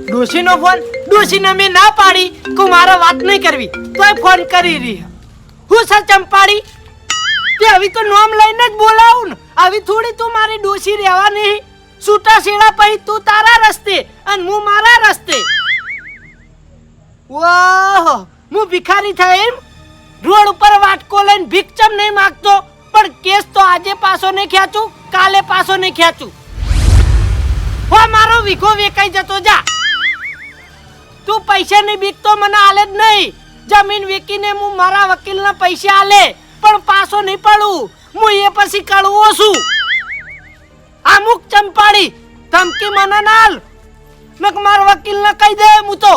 ડોશીનો phone ડોશીને મેં ના પાડી કે મારે વાત નહીં કરવી તોય ફોન કરી રહી હું સર ચંપાડી તે હવે તો નામ લઈને જ બોલાવું ને હવે થોડી તું મારી ડોશી રહેવા નહીં છૂટા છેડા પછી તું તારા રસ્તે અને હું મારા રસ્તે વાહ હું ભિખારી થાય એમ રોડ ઉપર વાટકો લઈને ભીખ ચમ નહીં માંગતો પણ કેસ તો આજે પાછો નહીં ખેંચું કાલે પાછો નહીં ખેંચું હો મારો વીઘો વેકાઈ જતો જા તું પૈસાની બીક તો મને આલે જ નહીં જમીન વેચીને હું મારા વકીલના પૈસા આલે પણ પાછો નહીં પડું હું એ પછી કળવો છું અમુક ચંપાડી ધમકી મને ના આલ નક મારા વકીલને કહી દે હું તો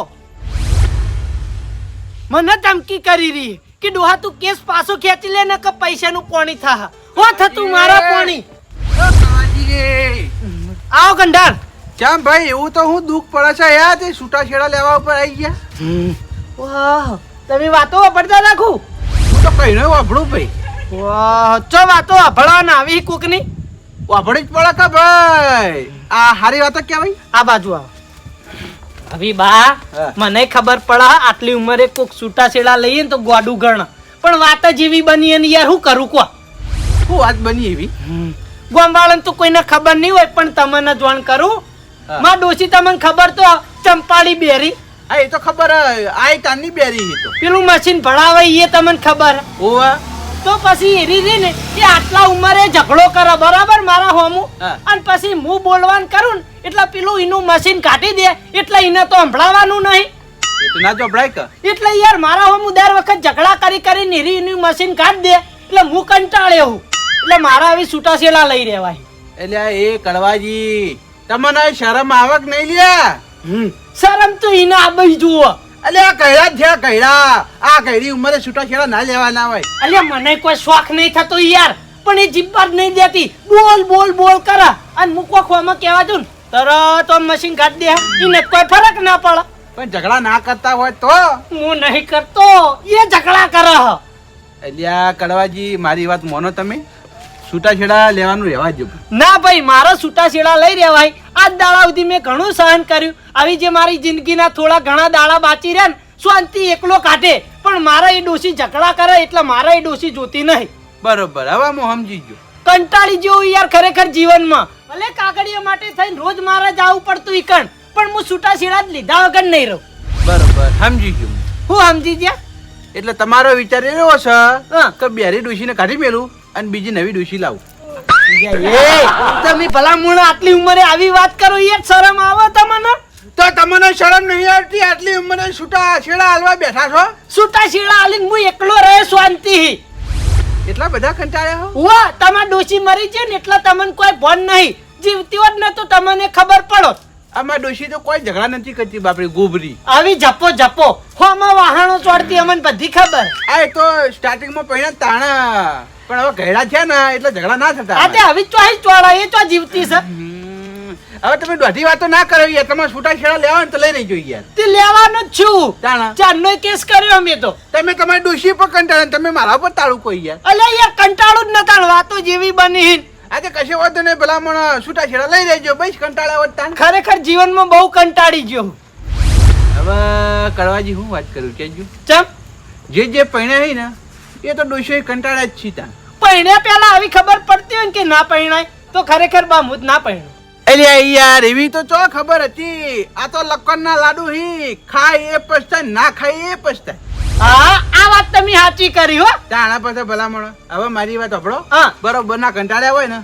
મને ધમકી કરી રહી કે ડોહા તું કેસ પાછો ખેંચી લે ને કે પૈસાનું પાણી થા હો થતું મારા પાણી આવો ગંડાર કેમ ભાઈ એવું તો હું દુઃખ પડે છે યાર તે છૂટા છેડા લેવા ઉપર આવી ગયા વાહ તમે વાતો વાપરતા રાખું હું તો કઈ નહીં વાપરું ભાઈ વાહ ચો વાતો વાપરવાના આવી કોકની વાપરી જ પડે કે ભાઈ આ હારી વાતો કહેવાય આ બાજુ આવો અભી બા મને ખબર પડા આટલી ઉંમરે કોક છૂટા છેડા લઈએ ને તો ગોડું ગણ પણ વાત જ એવી બની ને યાર હું કરું કો શું વાત બની એવી ગોમવાળાને તો કોઈને ખબર નહીં હોય પણ તમને જોણ કરું માં ડોશી તમને ખબર તો ચંપાડી બેરી હા એ તો ખબર આઈ તાની બેરી તો પેલું મશીન ભણાવે એ તમને ખબર ઓવા તો પછી એરી રી ને એ આટલા ઉંમરે ઝઘડો કરે બરાબર મારા હોમું અને પછી હું બોલવાન કરું ને એટલે પેલું એનું મશીન કાઢી દે એટલે એને તો સંભળાવાનું નહીં એ તો ના જોબડાય કે એટલે યાર મારા હોમું દર વખત ઝઘડા કરી કરી નીરી એનું મશીન કાઢી દે એટલે હું કંટાળ્યો હું એટલે મારા આવી છૂટા છેડા લઈ રહેવાય એટલે એ કડવાજી તમને શરમ આવક નહીં લ્યા શરમ તો એને આબઈ જુઓ અલે આ કૈડા થયા કૈડા આ કૈડી ઉંમરે છૂટા છેડા ના લેવાના હોય અલે મને કોઈ શોખ નહીં થતો યાર પણ એ જીબ્બર નહીં દેતી બોલ બોલ બોલ કરે અને મૂકો ખોમાં કહેવા દઉં તરત મશીન કાઢી દે એને કોઈ ફરક ના પડે પણ ઝઘડા ના કરતા હોય તો હું નહીં કરતો એ ઝઘડા કરે અલ્યા કડવાજી મારી વાત માનો તમે છૂટા છેડા લેવાનું રહેવા જો ના ભાઈ મારો છૂટા છેડા લઈ રહેવાય આજ દાડા સુધી મેં ઘણું સહન કર્યું આવી જે મારી જિંદગીના થોડા ઘણા દાડા બાકી રહ્યા ને શાંતિ એકલો કાઢે પણ મારા એ ડોશી ઝઘડા કરે એટલે મારા એ ડોશી જોતી નહીં બરોબર હવે હું સમજી ગયો કંટાળી જેવું યાર ખરેખર જીવનમાં ભલે કાગળિયા માટે થઈને રોજ મારા જવું પડતું ઈકણ પણ હું છૂટા છેડા જ લીધા વગર નહીં રહું બરોબર સમજી ગયો હું સમજી ગયા એટલે તમારો વિચાર એવો છે કે બેરી ડોશીને કાઢી મેલું અને બીજી નવી ડોશી લાવું તમે ભલા મૂળ આટલી ઉંમરે આવી વાત કરો યાર શરમ આવે તમને તો તમને શરમ નહીં આવતી આટલી ઉંમરે છૂટા છેડા હાલવા બેઠા છો છૂટા છેડા હાલીને હું એકલો રહે શાંતિ એટલા બધા કંટાળ્યા હો વાહ તમાર ડોશી મરી છે ને એટલે તમને કોઈ ભણ નહીં જીવતી હોત ને તો તમને ખબર પડો આમાં ડોશી તો કોઈ ઝઘડા નથી કરતી બાપરે ગોબરી આવી જપો જપો હોમાં વાહણો ચોડતી અમને બધી ખબર આ તો સ્ટાર્ટિંગમાં પહેલા તાણા પણ હવે ઘેડા છે ને એટલે ઝઘડા ના થતા આ તે હવે ચોઈ ચોડા એ તો જીવતી છે હવે તમે દોઢી વાતો ના કરો યાર તમારે છૂટા છેડા લેવા તો લઈ નહીં જોઈએ યાર તે લેવાનો જ છું તાણા ચારનો કેસ કર્યો અમે તો તમે તમારી ડોશી પર કંટાળે તમે મારા પર તાળું કોઈ યાર અલે યાર કંટાળું જ નતા વાતો જેવી બની આજે કશે વાતો નહીં ભલામણ છૂટા છેડા લઈ લેજો બસ કંટાળ્યા હોત તાણ ખરેખર જીવનમાં બહુ કંટાળી ગયો હવે કડવાજી હું વાત કરું કેજો ચમ જે પૈણા ને એ તો ડોશી કંટાળ્યા જ છી તાણ પૈણ્યા પહેલા આવી ખબર પડતી હોય કે ના પૈણાય તો ખરેખર બામુદ ના પૈણ્યો અરે યાર એવી તો ચો ખબર હતી આ તો લક્કન ના લાડુ હી ખાય એ પછતાય ના ખાય એ પછતાય હા આ વાત તમે સાચી કરી હો તાણા પાસે ભલામણ હવે મારી વાત સાંભળો હા બરોબર ના કંટાળ્યા હોય ને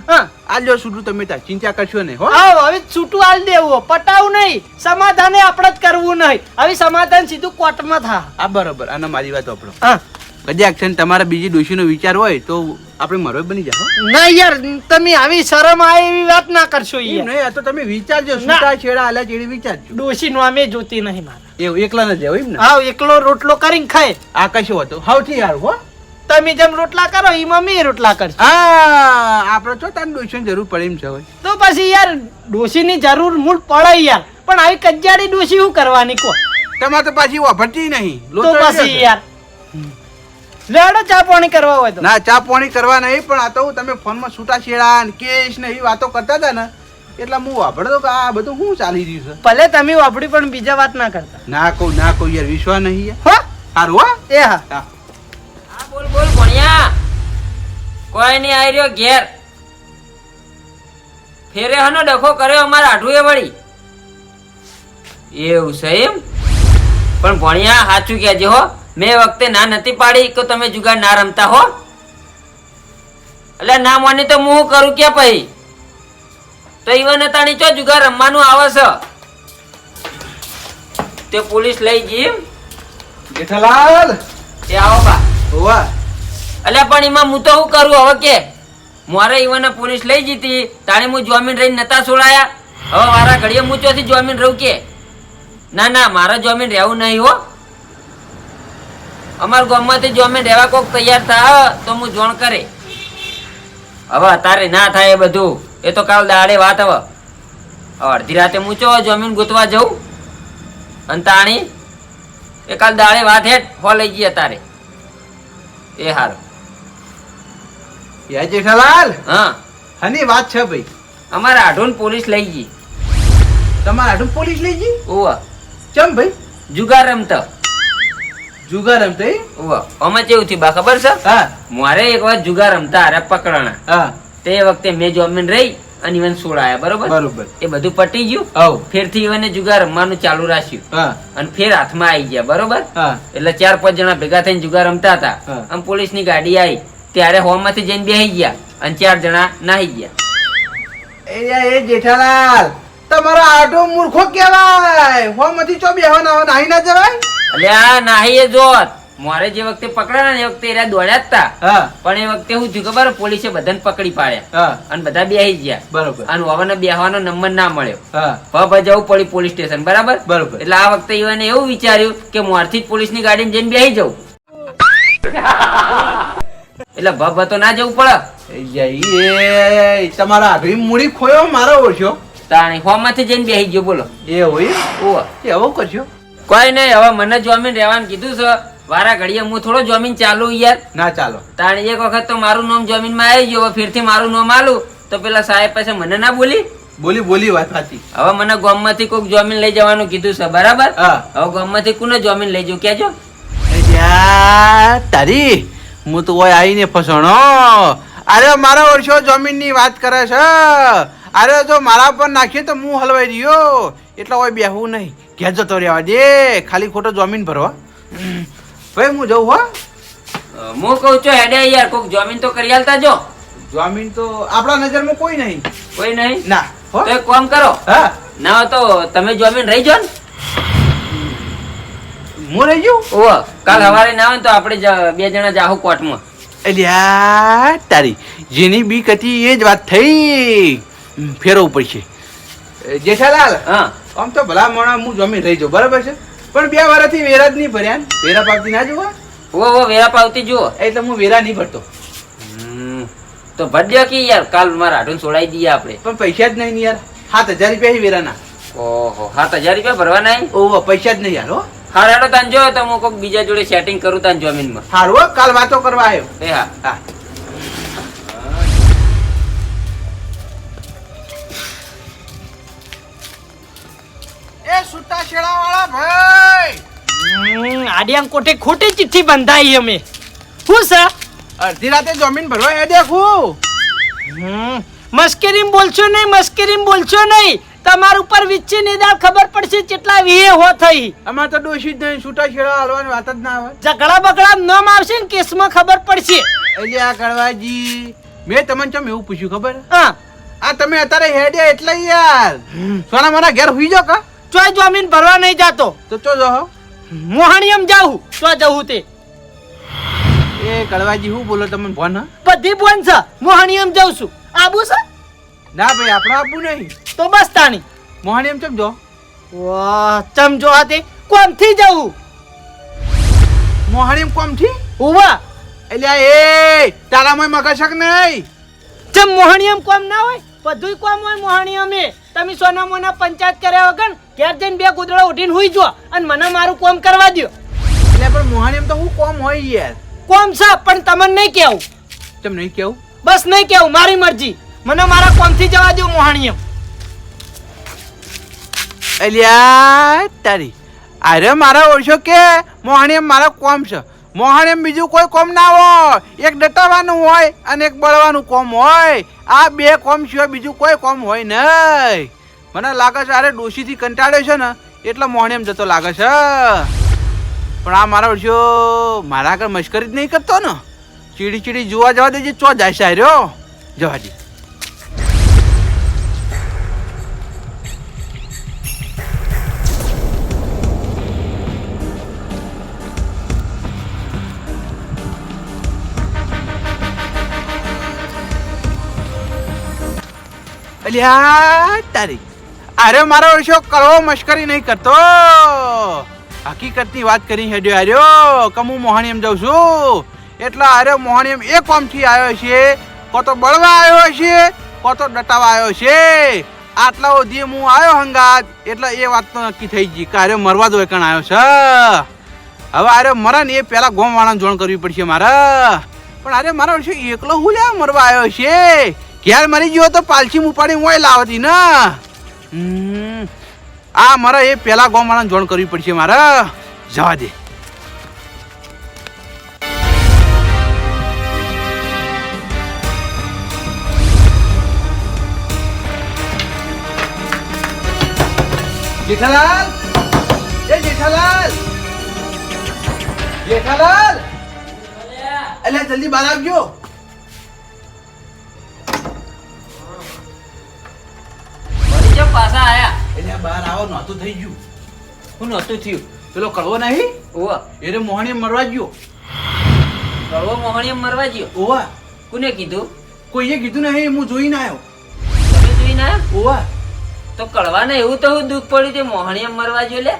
આ લો છૂટું તમે તાર ચિંતા કરશો ને હો હવે છૂટું આલ દેવું પટાવું નહીં સમાધાને આપણે જ કરવું નહીં હવે સમાધાન સીધું કોર્ટમાં થા આ બરોબર આને મારી વાત સાંભળો હા કદાચ છે તમારા બીજી ડોશીનો વિચાર હોય તો આપણે મરો બની જાઓ ના યાર તમે આવી શરમ આવે એવી વાત ના કરશો યાર નહીં આ તો તમે વિચારજો છૂટા છેડા આલા જેડી વિચારજો ડોશી નો અમે જોતી નહીં મારા એવું એકલા ન જાવ એમ ને હા એકલો રોટલો કરીને ખાય આ કશો હતો સૌથી યાર હો તમે જેમ રોટલા કરો એમાં મેં રોટલા કરશે હા આપણે તો તાર ડોશીની જરૂર પડે એમ છે હોય તો પછી યાર ડોશીની જરૂર મૂળ પડે યાર પણ આવી કજ્જાડી ડોશી શું કરવાની કો તમારે તો પાછી વાપરતી નહીં તો પછી યાર લેડો ચા પાણી કરવા હોય તો ના ચા પાણી કરવા નહીં પણ આ તો તમે ફોનમાં છૂટા છેડા ને કેસ ને એવી વાતો કરતા હતા ને એટલે હું વાપરતો કે આ બધું શું ચાલી રહ્યું છે. ભલે તમે વાપરી પણ બીજા વાત ના કરતા. ના કહું યાર, વિશ્વાસ નહીં યાર. હો સારું હા. એ હા હા હા બોલ બોલ ભણ્યા. કોઈ નહીં આવી રહ્યો ઘેર. ફેરે હનો ડખો કર્યો અમારા આઢુએ વળી. એવું છે એમ? પણ ભણ્યા સાચું કહેજે હો. મેં વખતે ના નથી પાડી કે તમે જુગાર ના રમતા હો. એટલે ના માની તો હું શું કરું કે પછી તો ઈવન તાણી ચો જુગાર રમવાનું આવે છે તે પોલીસ લઈ ગઈ એમ? જેઠાલાલ એ આવો બા. હોવા અલ્યા પણ એમાં હું તો શું કરું હવે કે મારે ઈવન પોલીસ લઈ જીતી તાણી હું જોમીન રહીને નતા છોડાયા. હવે મારા ઘડીએ હું ચોથી જોમીન રહું કે ના ના મારા જોમીન રહેવું નહીં હો. અમારા ગામમાંથી જોમીન રહેવા કોક તૈયાર થાય તો હું જોણ કરે. હવે અત્યારે ના થાય એ બધું એ તો કાલ દાડે વાત. હવે અડધી રાતે હું ચો જમીન ગોતવા જઉં અને તાણી એ કાલ દાડે વાત હેઠ હો લઈ ગઈ અત્યારે. એ હારું. યા જેઠાલાલ હા હની વાત છે ભાઈ. અમારા આઢોન પોલીસ લઈ ગઈ. તમારા આટલું પોલીસ લઈ ગઈ? ઓવા ચમ ભાઈ? જુગાર રમતા. જુગાર રમતા એ? ઓવા અમે કેવું થયું બા ખબર છે? હા મારે એક વાર જુગાર રમતા હારે પકડાણા. હા તે વખતે મેં જોમીન રહી અને ઈવન છોડાયા. બરોબર બરોબર. એ બધું પટી ગયું. આવ ફેરથી ઈવને જુગાર રમવાનું ચાલુ રાખ્યું હા અને ફેર હાથમાં આવી ગયા. બરોબર હા એટલે 4-5 જણા ભેગા થઈને જુગાર રમતા હતા. હા. અને પોલીસની ગાડી આવી ત્યારે હોમાંથી જઈને બેસી ગયા અને 4 જણા નાહી ગયા. એ જેઠાલાલ તમારો આટો મૂર્ખો કહેવાય. હોમાંથી ચો બેહવાના નાહી ના જવાય. એટલે આ નાહી એ જોત મારે જે વખતે પકડાણા ને એ વખતે એરા દોડ્યા જ તા. હા પણ એ વખતે શું થયું ખબર? પોલીસે બધાને પકડી પાડ્યા હા અને બધા બેસી ગયા. બરોબર. અને હવે બેહવાનો નંબર ના મળ્યો. હા હવે જવું પડી પોલીસ સ્ટેશન. બરાબર બરોબર. એટલે આ વખતે એને એવું વિચાર્યું કે મોરથી જ પોલીસની ગાડીમાં જઈને બેસી જવું. એટલે ભભ તો ના જવું પડે. એ તમારા આભી મૂડી ખોયો મારો ઓછો. તાણી હોમાંથી જઈને બેસી ગયો. બોલો એ હોય ઓવા એ આવું કરશો? કોઈ નહીં. હવે મને જોમીન રહેવાનું કીધું છે. વારા ઘડીએ હું થોડો જોમીન ચાલુ યાર. ના ચાલો. તાણી એક વખત તો મારું નામ જમીનમાં આવી ગયું. હવે ફેરથી મારું નામ આલું તો પેલા સાહેબ પાસે મને ના બોલી. બોલી વાત સાચી. હવે મને ગામમાંથી કોઈક જમીન લઈ જવાનું કીધું છે. બરાબર હા હવે ગામમાંથી કોને જમીન લઈ જવું કેજો. તારી હું તો ઓય આવીને ફસણો. અરે મારા વર્ષો જમીનની વાત કરે છે. અરે જો મારા પર નાખીએ તો હું હલવાઈ રહ્યો એટલે ઓય બેહવું નહીં. ઘેર જતો રહેવા દે. ખાલી ખોટો જમીન ભરવા. ભાઈ હું જઉં હો. હું કઉ છું હેડે યાર કોક જમીન તો કરી આલતા જો. જમીન તો આપણા નજરમાં કોઈ નહીં. કોઈ નહીં ના હો. તો એક કામ કરો. હા ના હોય તો તમે જમીન રહી જો ને. હું રહી ગયું. ઓહો કાલ સવારે ના હોય તો આપણે 2 જણા જાહુ કોર્ટમાં. અલ્યા તારી જેની બીક હતી એ જ વાત થઈ. ફેરવવું પડશે. જેઠાલાલ હા આમ તો ભલા મોણા હું જમીન રહી જાઉં બરાબર છે પણ 2 વર્ષથી વેરા જ નહીં ભર્યા. વેરા પાવતી ના જોવા ઓહો વેરા પાવતી જુઓ. એટલે હું વેરા નહીં ભરતો. તો ભરજો કે યાર કાલ મારા આઢું છોડાઈ દઈએ આપણે. પણ પૈસા જ નહીં ને યાર. 7,000 રૂપિયા વેરાના. ઓહો 7,000 રૂપિયા ભરવાના નહીં. ઓહો પૈસા જ નહીં યાર. હો હા હેડો તાન જો તો હું કોક બીજા જોડે સેટિંગ કરું તાન જમીનમાં. સારું હો કાલ વાતો કરવા આવ્યો. એ હા હા એ સુટા શેડા વાળા ભાઈ આડિયા કોઠે ખોટી ચિઠ્ઠી બંધાઈ અમે. શું છે? અડધી રાતે જમીન ભરવા એ દેખું. મસ્કરીમ બોલશો નહીં, મસ્કરીમ બોલશો નહીં. તમાર ઉપર વિચ્છી નિદાળ ખબર પડશે કેટલા વીએ હો થઈ. અમાર તો ડોશી જ નહીં. છૂટા છેડા હાલવાની વાત જ ના આવે. ઝઘડા બગડા નામ આવશે ને કેસમાં ખબર પડશે. એટલે આ કડવાજી મેં તમને ચમ એવું પૂછ્યું ખબર? હા આ તમે અત્યારે હેડ્યા એટલે યાર સોના મારા ઘેર હુઈ જાઓ કા? ચોય જમીન ભરવા નહીં જાતો. તો ચો જો મોહણીયમ જાઉં ચો જવું તે. એ કડવાજી હું બોલો તમને ફોન? હા બધી બોન છે. મોહણીયમ જાઉં છું. આબુ છે? ના ભાઈ આપણે આપવું નહીં. તો બસ તાણી મોહણી એમ ચમ જો. વાહ ચમજો હાથે કોમ થી જવું. મોહણી એમ કોમ થી ઉવા એટલે એ તારામાં મગશક નહીં. ચમ મોહણીયમ કોમ ના હોય? બધુંય કોમ હોય મોહણીયમ. તમે સોના મોના પંચાયત કર્યા વગર ઘેર જઈને 2 કૂતરા ઉઠીને હુઈ જો અને મને મારું કોમ કરવા દો. એટલે પણ મોહણી એમ તો હું કોમ હોય યાર. કોમ છે પણ તમને નહીં કેવું. ચમ નહીં કેવું? બસ નહીં કેવું. મારી મરજી. મને મારા કોમ થી જવા દો મોહણીયમ. અલ્યા તારી અરે મારા ઓળશો કે મોહણીએમ મારા કોમ છે. મોહણીએમ બીજું કોઈ કોમ ના હોય, એક ડટાવાનું હોય અને એક બળવાનું કોમ હોય. આ બે કોમ સિવાય બીજું કોઈ કોમ હોય નહીં. મને લાગે છે અરે ડોશીથી કંટાળ્યો છે ને એટલે મોહણીએમ જતો લાગે છે. પણ આ મારા ઓળશો મારા આગળ મશ્કરી જ નહીં કરતો ને. ચીડી ચીડી જોવા જવા દેજે, ચો જાય છે રહ્યો જવા દે. અલ્યા તારી અરે મારો વર્ષો કળવો મશ્કરી નહીં કરતો. હકીકતની વાત કરી હેડ્યો હાર્યો કે હું મોહણીએમ જાઉં છું એટલે અરે મોહણીએમ એ કોમથી આવ્યો છે, કો તો બળવા આવ્યો છે, કો તો ડટાવા આવ્યો છે. આટલા સુધી હું આવ્યો હંગાત એટલે એ વાત તો નક્કી થઈ ગઈ કે અરે મરવા દો એકણ આવ્યો છે. હવે અરે મરે ને એ પેલા ગોમવાળાને જોણ કરવી પડશે મારે. પણ અરે મારો વર્ષો એકલો હું લે મરવા આવ્યો છે. ઘેર મરી ગયો તો પાલસી ઉપાડી હું લાવતી ને. આ મારે એ પેલા ગોમાળાને જોણ કરવી પડશે મારે. જવા દે. જેઠાલાલ, એ જેઠાલાલ, જેઠાલાલ, અલ્યા જલ્દી બહાર આવજો. પાછા આયા એટલે બહાર આવો, નહોતું થઈ ગયું. હું નહોતું થયું. પેલો કળવો નહીં ઓવા એને મોહણીએ મરવા ગયો. કળવો મોહણીએમ મરવા ગયો? ઓવા કોને કીધું? કોઈએ કીધું નહીં, હું જોઈને આવ્યો. તમે જોઈને આયા? ઓવા તો કળવાને એવું તો હું દુઃખ પડ્યું તે મોહણીએમ મરવા ગયો લે.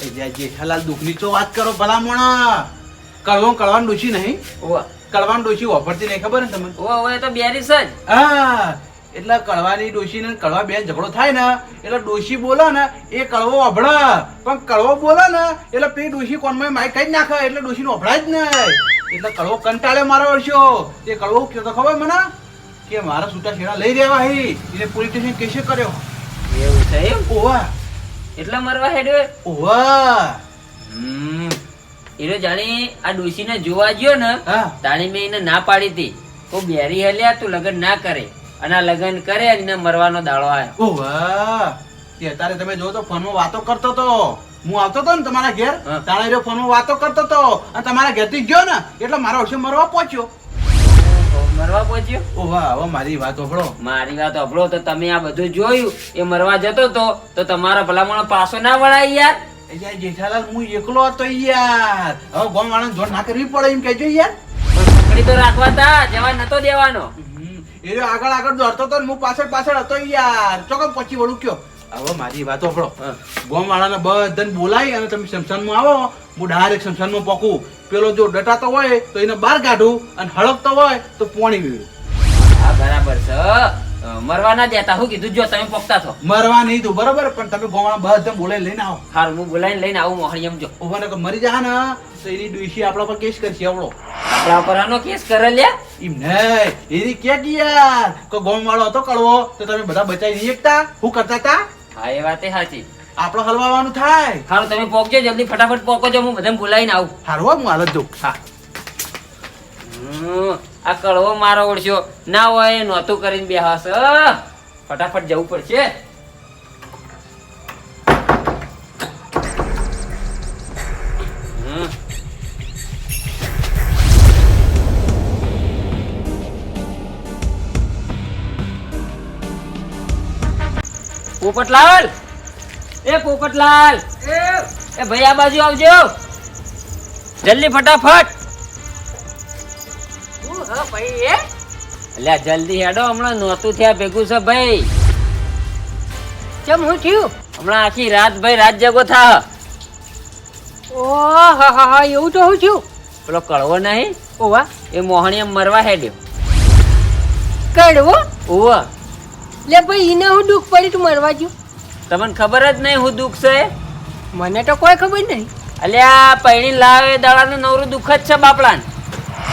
એટલે જેઠાલાલ દુઃખની તો વાત કરો ભલામણ. કળવાનું ડોશી નહીં, ઓવા કળવાનું ડોશી વાપરતી નહીં, ખબર ને તમને? ઓવા ઓવા એ તો બેરીસ જ. હા એટલે કળવાની ડોશી ને કળવા બે ઝઘડો થાય ને એટલે ડોશી બોલે ને એ કળવો અભળે, પણ કળવો બોલે ને એટલે પેલી ડોશી કોનમાં માઇક કઈ નાખે એટલે ડોશી નો અભળાય જ નહીં. એટલે કળવો કંટાળે મારો વર્ષો. તે કળવો કહેતો ખબર મને કે મારા છૂટા છેડા લઈ રહેવા હી એને પોલીસ સ્ટેશન કેસે કર્યો. એવું છે એમ? ઓવા એટલે મરવા હેડ્યો? ઓવા એનો જાણી આ ડોશીને જોવા ગયો ને હા તાણી મેં એને ના પાડી હતી તો બેરી હલ્યા તું લગ્ન ના કરે અને આ લગ્ન કરે અને એને મરવાનો દાડો આવ્યો. ઓવા તે અત્યારે તમે જો તો ફોનમાં વાતો કરતો તો. હું આવતો તો ને તમારા ઘેર હા. તાણે રે ફોનમાં વાતો કરતો તો અને તમારા ઘેરથી ગયો ને એટલે મારો વર્ષે મરવા પહોંચ્યો. મરવા પહોંચ્યો? ઓવા હવે મારી વાત સાંભળો. મારી વાત સાંભળો તો તમે આ બધું જોયું એ મરવા જતો તો તમારા ભલામણો પાછો ના વળાય યાર. એટલે જેઠાલાલ હું એકલો હતો યાર. હવે ગોમ વાળાને જોડ ના કરવી પડે એમ કહેજો યાર. પણ પકડી તો રાખવા તા, જવા નતો દેવાનો. એ રહ્યો આગળ દોડતો હતો ને હું પાછળ હતો યાર. ચોકમ પછી વળું કયો. હવે મારી વાત સાંભળો. ગોમ વાળાને બધાને બોલાવી અને તમે શમશાનમાં આવો. હું ડાયરેક્ટ શમશાનમાં પોકું. પેલો જો ડટાતો હોય તો એને બહાર કાઢું અને હળકતો હોય તો પોણી વીળું. હા બરાબર છે. મરવા ના દેતા. હું કીધું જો તમે પોકતા છો. મરવા નહીં તું બરોબર, પણ તમે ગોમ વાળા બધા બોલાવી લઈને આવો. હારું હું બોલાવીને લઈને આવું મોહણીએમ જો. ઉભાને કે મરી જા ને તો એની ડોશી આપણા પર કેસ કરશે આવડો. આપણા પર આનો કેસ કરે લ્યા. એમ નહીં એની કે યાર કે ગોમ વાળો હતો કળવો તો તમે બધા બચાવી નહીં એકતા. શું કરતા હતા? હા એ વાત સાચી. આપણે હલવાવાનું થાય. હારું તમે પોકજો જલ્દી, ફટાફટ પોકો જો, હું બધાને બોલાવીને આવું. હારું હું હાલત દઉં. હા આ કળવો મારો ઓળખ્યો ના હોય નહોતું કરીને બેહાસ. ફટાફટ જવું પડશે. પોપટલાલ, એ પોપટલાલ, એ ભાઈ આ બાજુ આવજો જલ્દી ફટાફટ. અલ્યા જલ્દી હેડો, હમણાં નહોતું થયા ભેગું છે ભાઈ. કેમ હું થયું? હમણાં આખી રાત ભાઈ રાત જગો થા. ઓ હા એવું તો હું થયું. પેલો કળવો નહીં ઓવા એ મોહણીએમ મરવા હેડ્યો. કડવો ઓવા લે ભાઈ એને હું દુઃખ પડી તું મરવા ગયો? તમને ખબર જ નહીં હું દુઃખ છે? મને તો કોઈ ખબર નહીં. અલ્યા પૈણી લાવે દાડાનું નવરું દુઃખ જ છે બાપડાને.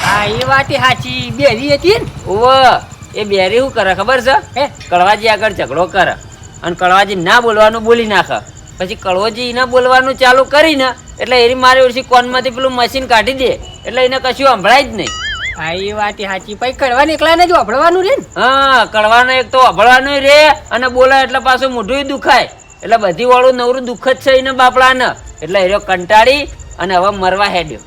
હા એ વાત સાચી. બેરી હતી ને ઓવા એ બેરી શું કરે ખબર છે? હે કળવાજી આગળ ઝઘડો કરે અને કળવાજી ના બોલવાનું બોલી નાખે. પછી કળવાજી એને બોલવાનું ચાલુ કરીને એટલે એરી મારી ઓછી કોનમાંથી પેલું મશીન કાઢી દે એટલે એને કશું સંભળાય જ નહીં. હા એ વાત સાચી. પછી કડવા એકલાને જ વાપરવાનું રે ને. હા, કળવાનો એક તો અભળવાનું રે અને બોલે એટલે પાછું મોઢું દુખાય એટલે બધી વાળું નવરું દુઃખ જ છે એને બાપડાને. એટલે એરો કંટાળી અને હવે મરવા હેડ્યો.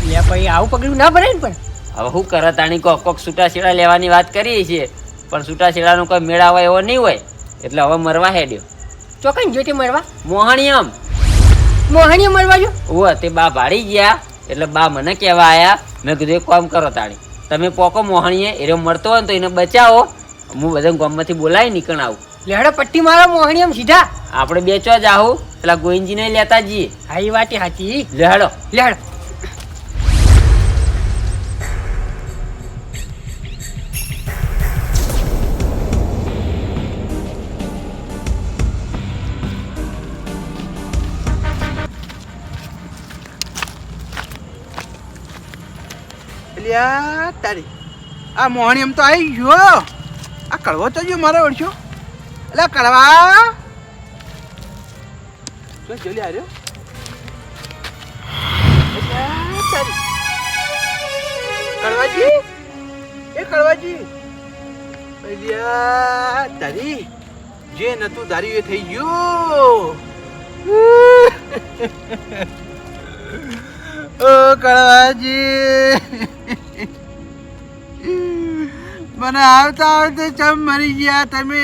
લે પછી આવું પગલું ના ભરાય ને. પણ હવે શું કરે તાણી કોક છૂટાછેડા લેવાની વાત કરીએ છીએ પણ છૂટાછેડાનો કોઈ મેળાવો એવો નહીં હોય એટલે હવે મરવા હેડ્યો. ચોકન જોઈતી મરવા મોહણિયમ મોહણીએ મરવા જો. ઓ તે બા ભાડી ગયા એટલે બા મને કહેવા આયા. મેં કીધું એક કામ કરો તાણી, તમે પોકો મોહણીએ એરો મરતો હોય ને તો એને બચાવો, હું બધા ગામમાંથી બોલાવી નીકળ આવું. લેડો પટ્ટી મારો મોહણી એમ સીધા. આપણે બેચવા જ આવું પેલા ગોવિંદજીને લેતા જઈએ. હા એ વાત સાચી. લેડો. લેડો. અલ્યા તારી આ મોહણી એમ તો આવી ગયો. આ કડવો તો જો મારો ઓળખ્યો. એટલે કડવા શું જોલી આવ્યો. કડવાજી, એ કડવાજી, અલ્યા તારી જે નતું ધાર્યું એ થઈ ગયું. ઓ કડવાજી, મને આવતા આવતા ચમ મરી ગયા તમે.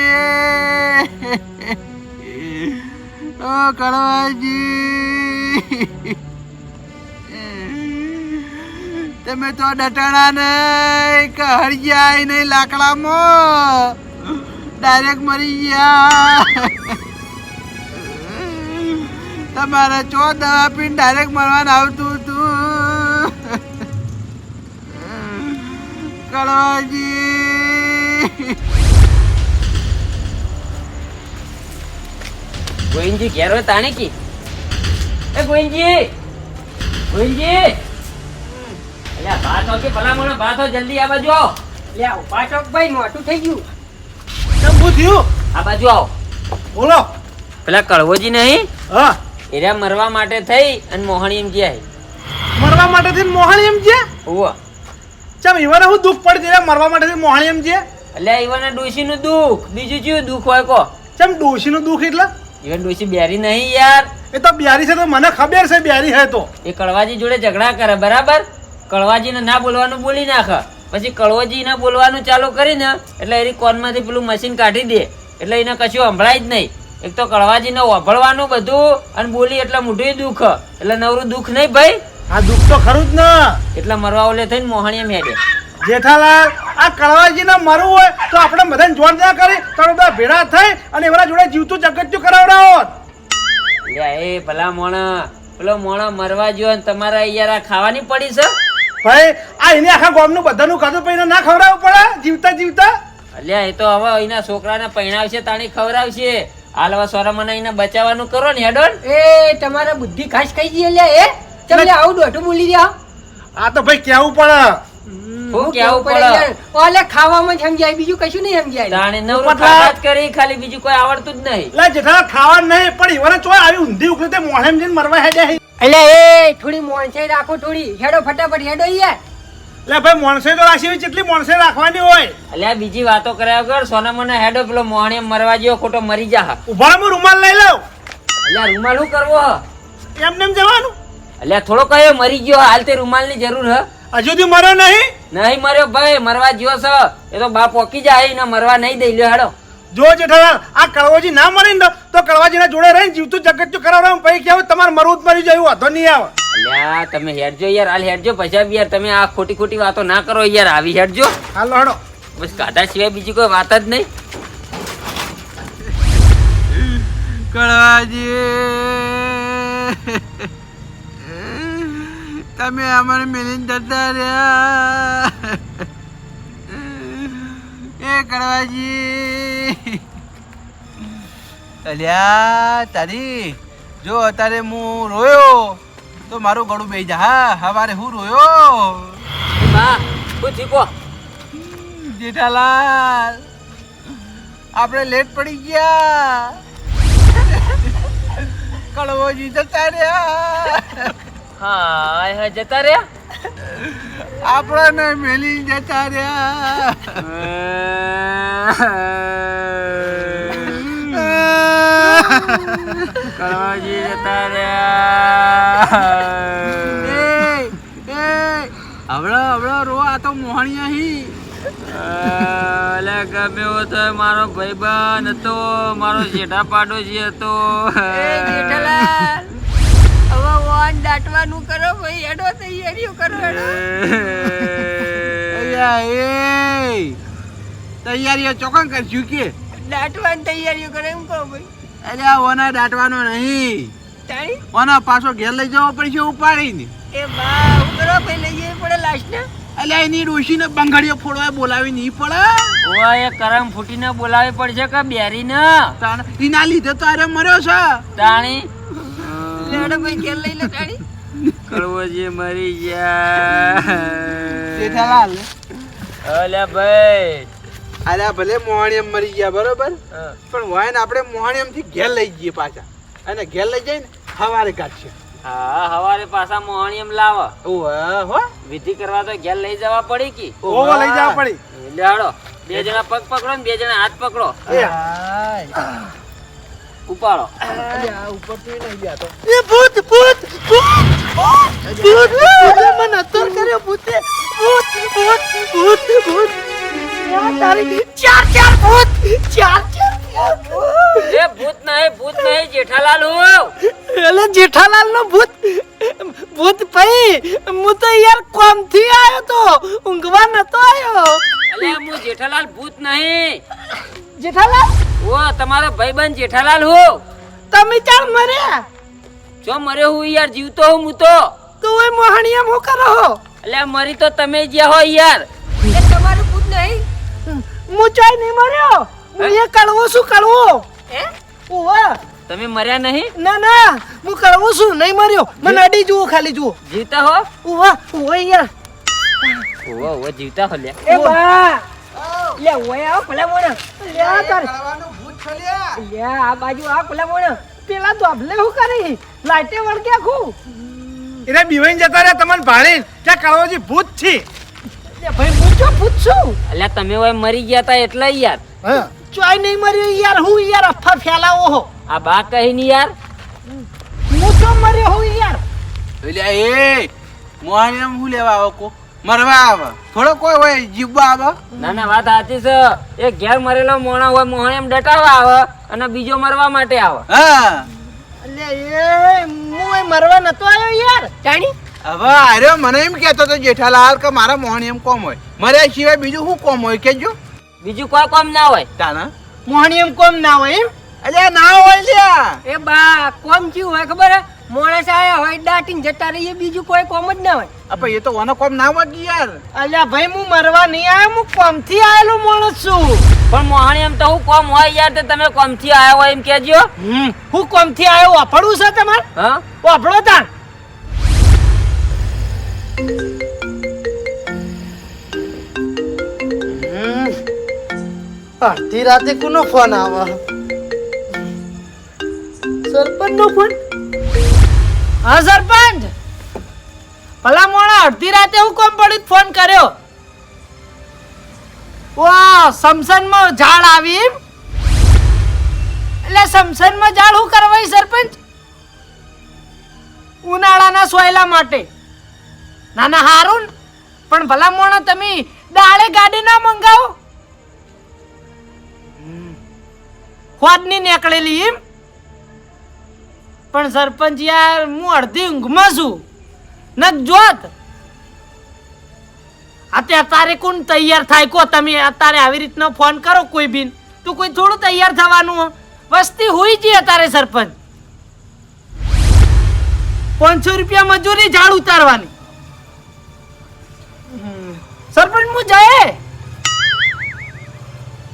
ઓ કડવાજી, તમે તો ડટાણા નહીં કે હળિયા નહીં લાકડામાં ડાયરેક્ટ મરી ગયા. તમારે ચો દવા પીને ડાયરેક્ટ મરવાનું આવતું હતું. કડવાજી, ગોવિંદજી ઘેર હોય તાણે કી. એ ગોવિંદજી, ગોવિંદજી, અલ્યા ભાત હો કે ભલામણો ભાત હો, જલ્દી આ બાજુ આવો. લે આવો પાછો ભાઈ મોટું થઈ ગયું. કેમ શું થયું? આ બાજુ આવો. બોલો. પેલા કળવોજી નહીં હા, એરા મરવા માટે થઈ અને મોહણી એમ ગયા. મરવા માટે થી મોહણી એમ છે. ઓવો ચમ ઈવાને હું દુઃખ પડી દે મરવા માટે થી મોહણી એમ છે. અલ્યા ઈવાને ડોશીનું દુઃખ, બીજું કયું દુઃખ હોય કો? ચમ ડોશી નું દુઃખ એટલે? ઈવન ડોશી બેરી નહીં યાર. એ તો બિહારી છે તો મને ખબર છે બિહારી છે તો. એ કળવાજી જોડે ઝઘડા કરે બરાબર. કળવાજીને ના બોલવાનું બોલી નાખે પછી કળવાજી ના બોલવાનું ચાલુ કરીને એટલે એની કોનમાંથી પેલું મશીન કાઢી દે એટલે એને કશું સંભળાય જ નહીં. એક તો કળવાજીને વાપરવાનું બધું અને બોલી એટલે મોઢું દુઃખ એટલે નવરું દુઃખ નહીં ભાઈ. આ દુઃખ તો ખરું જ ને. એટલે મરવા ઓલે થઈને મોહણીએ મેડે. જેઠાલાલ, આ કળવાજી ને મરવું હોય તો આપણે બધાને જોડ ના કરી તો બધા ભેળા થઈ અને એમના જોડે જીવતું જગતજુ કરાવડાવો. એ ભલા મોણા, પેલો મોણા મરવા જો ને તમારા યાર આ ખાવાની પડી છે ભાઈ. આ એને આખા ગામનું બધાનું ખાધું પછી ના ખવડાવવું પડે જીવતા જીવતા. અલ્યા એ તો હવે એના છોકરાને પૈણાવશે તાણી ખવડાવશે. હાલ હવે સોરામને એને બચાવવાનું કરો ને હેડોન. એ તમારા બુદ્ધિ ખાસ ખાઈ ગઈ. લે એ તમે આવું દોઢું બોલી રહ્યા. આ તો ભાઈ કેવું પડે. હું કેવું પડે? ઓલે ખાવામાં જ સમજાય, બીજું કશું નહીં સમજાય. તાણે નવરું ખાવા જ કરી, ખાલી બીજું કોઈ આવડતું જ નહીં. લા જેઠાલાલ ખાવા નહીં પણ ઈવાને ચો આવી ઊંધી ઉખડી તે મોહેમ જઈને મરવા હેડ્યા. એટલે એ થોડી મોણસાઈ રાખો, થોડી હેડો ફટાફટ હેડો યાર. લે ભાઈ મોણસે તો રાશી કેટલી મોણસે રાખવાની હોય. અલ્યા બીજી વાતો કર્યા વગર સોના મને હેડો પેલો મોહણી મરવા જેવો ખોટો મરી જા. ઉભા હું રૂમાલ લઈ લઉં. અલ્યા રૂમાલ શું કરવો? એમને એમ જવાનું. અલ્યા થોડો કયો મરી ગયો, હાલ તે રૂમાલ ની જરૂર હ? હજુ થી મર્યો નહીં. નહીં મર્યો ભાઈ, મરવા જ્યો છે એ તો બા પોકી જાય ને મરવા નહીં દઈ લ્યો હેડો. જો જેઠાલાલ, આ કળવાજી ના મરે ને તો કળવાજી ના જોડે રહીને જીવતું જગતજુ કરાવડાવું પછી કેવું તમારે મરવું જ મરી જાય એવું વાંધો નહીં આવે. અલ્યા તમે હેડજો યાર, હાલ હેડજો પછી યાર તમે આ ખોટી ખોટી વાતો ના કરો યાર. આવી હેડજો હાલો હેડો. બસ કાઢા સિવાય બીજી કોઈ વાત જ નહીં. કળવાજી, તમે અમારે મિલીને જતા રહ્યા. એ કળવાજી, અલ્યા તારી જો અત્યારે હું રોયો તો મારું ગળું બેહી જા. હા હવારે હું રોયો. બા શું થયું કો? જેઠાલાલ, આપણે લેટ પડી ગયા. કડવોજી જતા રહ્યા. હા જતા રહ્યા. આપણને મેલી જતા રહ્યા. કડવાજી જતા રહ્યા. હવળો રો આ તો મોહણી અહીં. અલે ગમે એવો તો મારો ભાઈબંધ હતો, મારો જેઠા પાડોશી હતો. હવે વોન દાટવાનું કરો ભાઈ, હેડો તૈયારીઓ કરો હેડો. તૈયારીઓ ચોકન કરશું કે દાટવાની તૈયારીઓ કરો એમ કહો ભાઈ. અલ્યા ઓના દાટવાનો નહીં, તાણી ઓના પાછો ઘેર લઈ જવો પડશે ઉપાડીને. એ બા હું કરો ભાઈ લઈ જવી પડે લાસ્ટ ને. અલ્યા એની ડોશીને બંગડીઓ ફોડવા બોલાવી નહીં પડે. ઓવા એ કરમ ફૂટીને બોલાવી પડશે કે બેરીને. એના લીધે તો અરે મર્યો છે. તાણી લેડો ભાઈ ઘેર લઈ લે તાણી. કડવોજી મરી ગયા. જેઠાલાલ અલે ભાઈ અલ્યા ભલે મોહણીએમ મરી ગયા બરોબર, પણ વાયન આપણે મોહણીએમ થી ઘેર લઈ જઈએ પાછા, અને ઘેર લઈ જઈને હવારે કાઢશે. હા હવારે પાછા મોહણીએમ લાવ. હો વિધિ કરવા તો ઘેર લઈ જવા પડી કે. ઓવો લઈ જવા પડી. લેડો બે જણા પગ પકડો ને બે જણા હાથ પકડો. ઉપાડો. અલ્યા ઉપર થી નહીં ગયા તો એ ભૂત ભૂત ભૂત ભૂત મને અતર કર્યો ભૂતે. ભૂત ભૂત ભૂત ભૂત તારી ચાર ભૂત ચાર એ ભૂત નહીં જેઠાલાલ હું. એટલે જેઠાલાલ નો ભૂત ભાઈ, હું તો યાર કોમ થી આવ્યો તો, ઊંઘવા નતો આવ્યો. અલે હું જેઠાલાલ ભૂત નહીં. જેઠાલાલ ઓ તમારો ભાઈબંધ જેઠાલાલ હું. તમે ચાર મર્યા? જો મર્યો હું યાર, જીવતો હું તો. તું એ મોહણીયા હું કરો હો? અલે મરી તો તમે જ્યાં હો યાર. એ તમારું ભૂત નહીં. હું ચાય નહીં મર્યો, હું એ કળવો છું કળવો. ઓવા તમે મર્યા નહીં? ના હું કળવો છું, નહીં મર્યો. મને અડી જુઓ, ખાલી જુઓ. જીવતા હો? ઓવા યાર. ઓવા જીવતા હો લે. એ બા લે ઓય આવ ભલા મોણા. લે આ તાર કરવાનું ભૂત છલ્યા. લે આ બાજુ આ ભલા મોણા. પેલા ધોબલે હું કરી લાઈટે વળગ્યા ખુ. એને બીવાઈને જતા રહ્યા તમને ભાળીને કે કળવાજી ભૂત છે. લે ભાઈ હું ચો પૂછું. અલ્યા તમે ઓય મરી ગયા તા એટલે યાર. હા ચોય નહીં મર્યો યાર, હું યાર અફા ફેલાવો હો. આ બા કહી ની યાર. હું તો મર્યો હું યાર. એટલે એ મોહણીએમ હું લેવા આવો કો મરવા આવે, થોડો કોઈ હોય જીવવા આવે. ના વાત સાચી છે. એક ઘેર મરેલો મોણા હોય મોહણીએમ ડટાવા આવે અને બીજો મરવા માટે આવે. હા લે એ હું એ મરવા નતો આવ્યો યાર. જાણી હવે અરે મને એમ કહેતો તો જેઠાલાલ કે મારા મોહણીએમ કોમ હોય, મર્યા સિવાય બીજું શું કોમ હોય કેજો. બીજું કોઈ કામ ના હોય. તાના મોહણી એમ કોમ ના હોય એમ? અલ્યા ના હોય લ્યા. એ બા કોમ કેવું હોય ખબર હે? માણસ આયા હોય દાટીને જતા રહીએ, બીજું કોઈ કોમ જ ના હોય. અપે એ તો ઓનો કોમ ના હોય યાર. અલ્યા ભાઈ હું મરવા નહીં આવ્યો, હું કોમ થી આયેલો માણસ છું. પણ મોહણીએમ તો હું કોમ હોય યાર, તે તમે કોમ થી આયા હોય એમ કેજો. હું કોમ થી આવ્યો, વાપરવું છે તમારે? હા વાપરો તાણ. અડધી રાતે કોનો ફોન આવે? સરપંચ નો ફોન. હા સરપંચ, ભલા મોણા અડધી રાતે હું કોમ પડી ફોન કર્યો? વાહ, સમસનમાં ઝાડ આવી એમ? એટલે સમસનમાં ઝાડ હું કરવાય સરપંચ? ઉનાળાના સોયલા માટે. ના હારું, પણ ભલા મોણા તમે દાળે ગાડી ના મંગાવો? ખોદની નીકળેલી એમ? પણ સરપંચ યાર હું અડધી ઊંઘમાં છું નક જોત. અત્યારે કોણ તૈયાર થાય કો? તમે અત્યારે આવી રીતના ફોન કરો કોઈ બી તો કોઈ થોડું તૈયાર થવાનું? વસ્તી હોઈ છે અત્યારે સરપંચ. 500 રૂપિયા મજૂરી ઝાડ ઉતારવાની. સરપંચ હું જાય.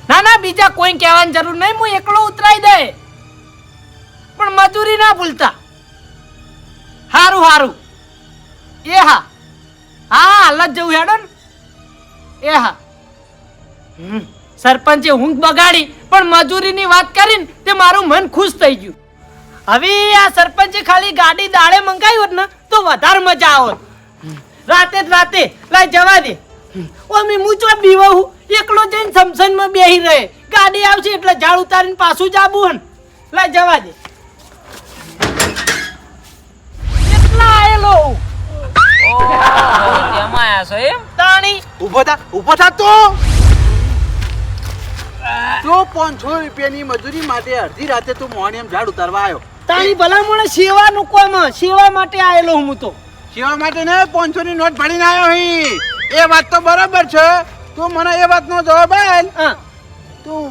ના બીજા કોઈ કહેવાની જરૂર નહીં, હું એકલો ઉતરાઈ દે. પણ મજૂરી ના ભૂલતા. હારું એ હા હાલ જ જવું હેડો ને. એ હા સરપંચે ઊંઘ બગાડી પણ મજૂરીની વાત કરીને તે મારું મન ખુશ થઈ ગયું. હવે આ સરપંચે ખાલી ગાડી દાડે મંગાવી હોત ને તો વધારે મજા આવત. રાતે જ રાતે લાય જવા દે. ઓમી હું ચો બીવું એકલો જઈને સમસનમાં બેહી રહે. ગાડી આવશે એટલે ઝાડ ઉતારીને પાછું જ આવું હન. લાય જવા દે. એટલા આયેલો તેમાં આયા છો એમ? તાણી ઊભો થા તો 500 રૂપિયાની મજૂરી માટે અડધી રાતે તું મોહણીયમ ઝાડ ઉતારવા આવ્યો. તારી ભલામણ સેવાનું કોમ સેવા માટે આયેલો હું તો. સેવા માટે ને 500 ની નોટ ભરીને આવ્યો હી. એ વાત તો બરાબર છે. તું મને એ વાતનો જવાબ આલ. હા તું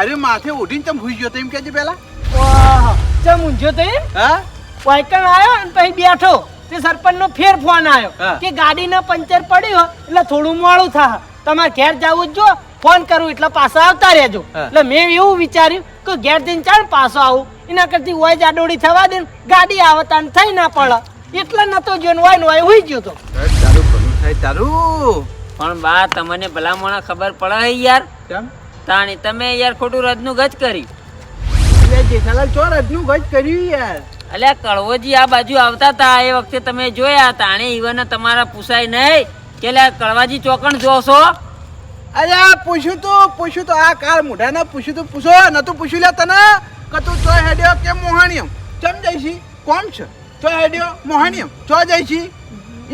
અરે માથે ઉઠીને તમ ભૂઈ ગયો તો એમ કેજે પેલા. વાહ ચમ ઊંઝો તો એમ હા વાયકણ આવ્યો અને પછી બેઠો તે સરપંચનો ફેર ફોન આવ્યો હા. કે ગાડીને પંચર પડ્યું એટલે થોડું મોડું થાય તમારે ઘેર જવું જ જો ફોન કરું એટલે પાછા આવતા રહેજો. હા. એટલે મેં એવું વિચાર્યું કે ઘેર જઈને ચાલ પાછો આવું એના કરતી હોય જાડોડી થવા દે ને ગાડી આવતા ને થઈ ના પડે એટલે નતો જો ને હોય હુઈ ગયો તો. તારું ભલું થાય તારું. પણ બા તમને ભલામણ ખબર પડે હે યાર. કેમ તાણી તમે યાર ખોટું રજનું ગજ કરી. એટલે જેઠાલાલ ચોર આજનું ગજ કર્યું યાર. અલ્યા કળવોજી આ બાજુ આવતા હતા એ વખતે તમે જોયા તાણે ઈવન તમારા પૂછાય નહીં કે લ્યા કળવાજી ચોકણ જોશો. અરે આ પૂછ્યું તો આ કાળ મોઢાને પૂછ્યું પૂછો નતું પૂછ્યું લે તને કે તું ચોય હેડ્યો કે મોહાણીયમ ચમ જઈશી કોમ છે ચોય હેડ્યો મોહાણીયમ ચો જઈશી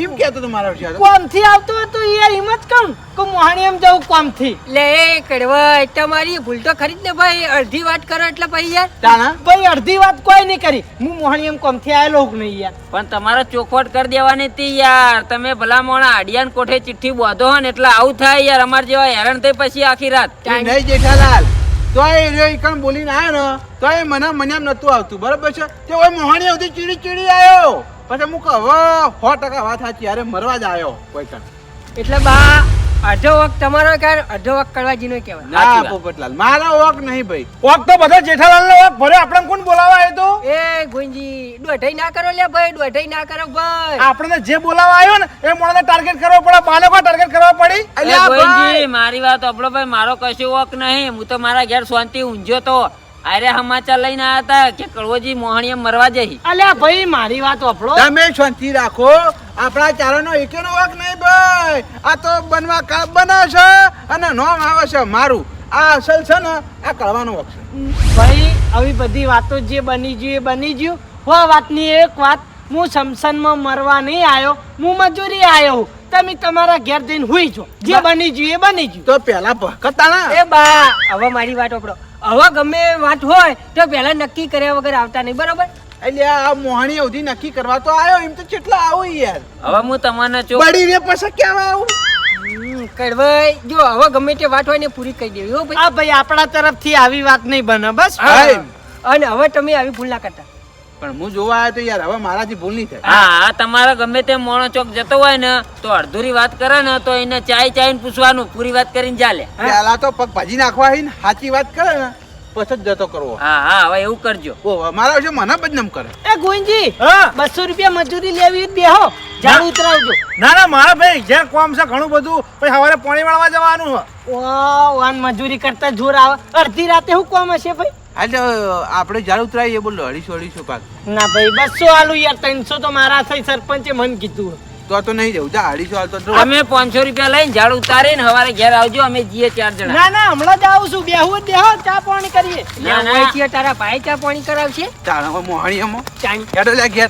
એમ કહેતો તો મારા વિશે. કોમથી આવતો હતો યાર હિંમત કહું કે મોહાણી એમ જવું કોમથી. લે કડવા તમારી ભૂલ તો ખરી જ ને ભાઈ અડધી વાત કરો એટલે ભાઈ યાર તાણા ભાઈ અડધી વાત કોઈ નહીં કરી હું મોહાણી એમ કોમથી આવેલો જ નહીં યાર. પણ તમારે ચોખવટ કરી દેવાની હતી યાર. તમે ભલામણ આડિયાન કોઠે ચિઠ્ઠી બાંધો ને એટલે આવું થાય યાર. અમાર જેવા હેરાન થઈ પછી આખી રાત. એ નહીં જેઠાલાલ તોય રહ્યો ઈકણ બોલીને આવ્યો ને તોય મને એમ નતું આવતું બરાબર છે તે ઓય મોહાણી આવતી ચીડી આવ્યો પછી હું કહું હવે 100% વાત સાચી અરે મરવા જ આવ્યો કોઈ કણ. એટલે બા અડધો વખત તમારો કે અડધો વખત કડવાજીનો કહેવાય. ના સાચી વાત. પોપટલાલ મારા ઓક નહીં ભાઈ. ઓક તો બધા જેઠાલાલનો ઓક ભરે આપણે કોણ બોલાવા આવ્યો તો એ ગોંજી દોઢાઈ ના કરો લે ભાઈ દોઢાઈ ના કરો ભાઈ. આપણે જે બોલાવા આવ્યો ને એ મોણને ટાર્ગેટ કરવો પડે બાને કોઈ ટાર્ગેટ કરવા પડી અલ્યા અરે ગોવિંદજી, ભાઈ મારી વાત આપણો ભાઈ મારો કશો વોક નહીં. હું તો મારા ઘેર શાંતિ ઊંઝ્યો તો અરે સમાચાર લઈને આવ્યા હતા કે કળવોજી મોહણીએ મરવા જઈ. અલ્યા ભાઈ મારી વાત વાપરો. તમે શાંતિ રાખો આપણા ચારોનો એકેનો વાક નહીં ભાઈ. આ તો બનવા કાપ બને છે અને નોમ આવે છે મારું. આ અસલ છે ને આ કળવાનો વાક છે. ભાઈ આવી બધી વાતો જે બની ગયું એ બની ગયું. હો વાતની એક વાત હું શમશાનમાં મરવા નહીં આવ્યો હું મજૂરી આવ્યો. તમે તમારા ઘેર જઈને હુઈ જો જે બની ગયું એ બની ગયું. તો પેલા ભકતાણા એ બા હવે મારી વાત ઓપડો હવે ગમે વાત હોય તો પહેલા નક્કી કર્યા વગર આવતા નહીં બરોબર. એટલે આ મોહણી અવધી નક્કી કરવા તો આવ્યો એમ તો કેટલા આવું યાર હવે હું તમને ચોખ બળી રે પછી કેમ આવું. કડવાઈ જો હવે ગમે તે વાત હોય ને પૂરી કહી દેવી હો ભાઈ. આ ભાઈ આપણા તરફથી આવી વાત નહીં બને બસ. હા. અને હવે તમે આવી ભૂલ ના કરતા. પણ હું જોવા આવ્યો તો યાર હવે મારાથી ભૂલ નહીં થાય. હા તમારે ગમે તે મોણો ચોક જતો હોય ને તો અડધુરી વાત કરે ને તો એને ચાઈ પૂછવાનું પૂરી વાત કરીને ચાલે. પેલા તો પગ ભાજી નાખવા હોય ને સાચી વાત કરે ને પછી જ જતો કરવો. હા હવે એવું કરજો. ઓ મારા વિશે મને બદનામ કરે. એ ગોવિંદજી હા 200 રૂપિયા મજૂરી લેવી બેહો ઝાડ ઉતરાવજો. ના ના મારા ભાઈ જ્યાં કોમ છે ઘણું બધું પછી સવારે પાણી વાળવા જવાનું છે. ઓ વાન મજૂરી કરતા જોર આવે અડધી રાતે હું કોમ હશે ભાઈ. એટલે આપણે ઝાડ ઉતરાવીએ બોલો 250 પાક ના ભાઈ 200 આલુ યાર 300 તો મારા થઈ સરપંચે મન કીધું. તો નહીં જવું જા 250 હાલ તો અમે 500 રૂપિયા લઈને ઝાડ ઉતારીને હવારે ઘેર આવજો. અમે જઈએ 4 જણા. ના ના હમણાં જ આવું છું બેહું જ બેહો ચા પાણી કરીએ. ના, ના. ઓળખીએ તારા ભાઈ ચા પાણી કરાવશે ચાલ હવે મોહણી એમાં ચાણી હેડો લે ઘેર.